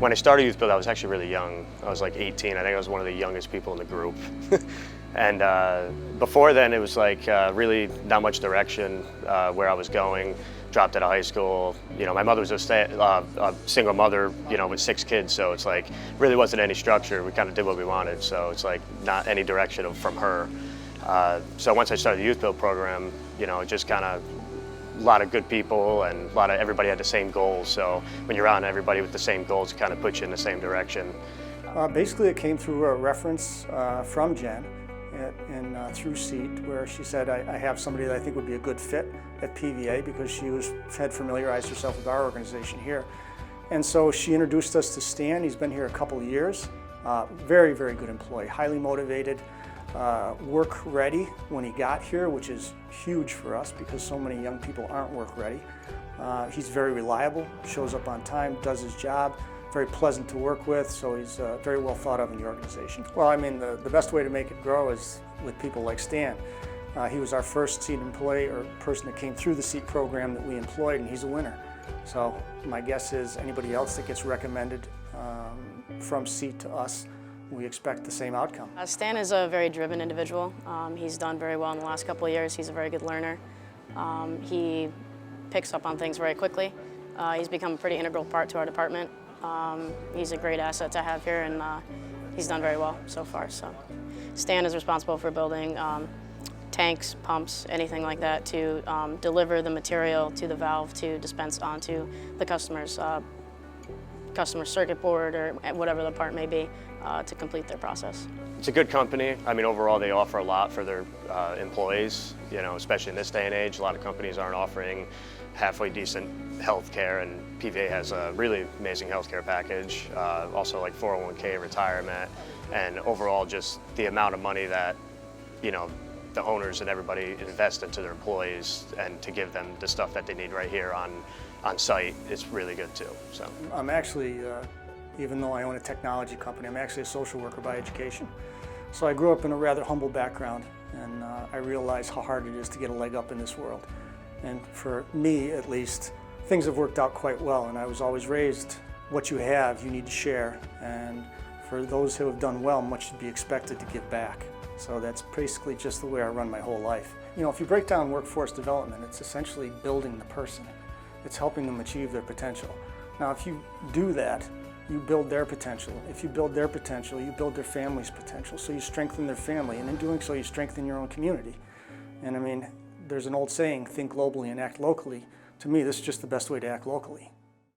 When I started Youth Build, I was actually really young. I was like 18. I think I was one of the youngest people in the group. And before then, it was like really not much direction where I was going. Dropped out of high school. You know, my mother was a single mother, you know, with 6 kids. So it's like really wasn't any structure. We kind of did what we wanted. So it's like not any direction from her. So once I started the Youth Build program, you know, it just kind of a lot of good people and everybody had the same goals. So when you're around everybody with the same goals, it kind of puts you in the same direction. Basically, it came through a reference from Jen through SEAT, where she said, I have somebody that I think would be a good fit at PVA, because she had familiarized herself with our organization here. And so she introduced us to Stan. He's been here a couple of years. Very, very good employee, highly motivated, work ready when he got here, which is huge for us because so many young people aren't work ready. He's very reliable, shows up on time, does his job, very pleasant to work with, so he's very well thought of in the organization. Well, I mean, the best way to make it grow is with people like Stan. He was our first SEAT employee or person that came through the SEAT program that we employed, and he's a winner. So my guess is anybody else that gets recommended from SEAT to us, we expect the same outcome. Stan is a very driven individual. He's done very well in the last couple of years. He's a very good learner. He picks up on things very quickly. He's become a pretty integral part to our department. He's a great asset to have here, and he's done very well so far. So Stan is responsible for building tanks, pumps, anything like that to deliver the material to the valve to dispense onto the customer's circuit board or whatever the part may be to complete their process. It's a good company. I mean, overall, they offer a lot for their employees, you know, especially in this day and age. A lot of companies aren't offering halfway decent health care, and PVA has a really amazing health care package. Also like 401k retirement, and overall just the amount of money that, you know, the owners and everybody invest into their employees, and to give them the stuff that they need right here on site is really good too. So I'm actually, even though I own a technology company, I'm actually a social worker by education. So I grew up in a rather humble background, and I realize how hard it is to get a leg up in this world. And for me, at least, things have worked out quite well, and I was always raised, what you have, you need to share. And for those who have done well, much should be expected to give back. So that's basically just the way I run my whole life. You know, if you break down workforce development, it's essentially building the person. It's helping them achieve their potential. Now, if you do that, you build their potential. If you build their potential, you build their family's potential. So you strengthen their family, and in doing so, you strengthen your own community. And I mean, there's an old saying, think globally and act locally. To me, this is just the best way to act locally.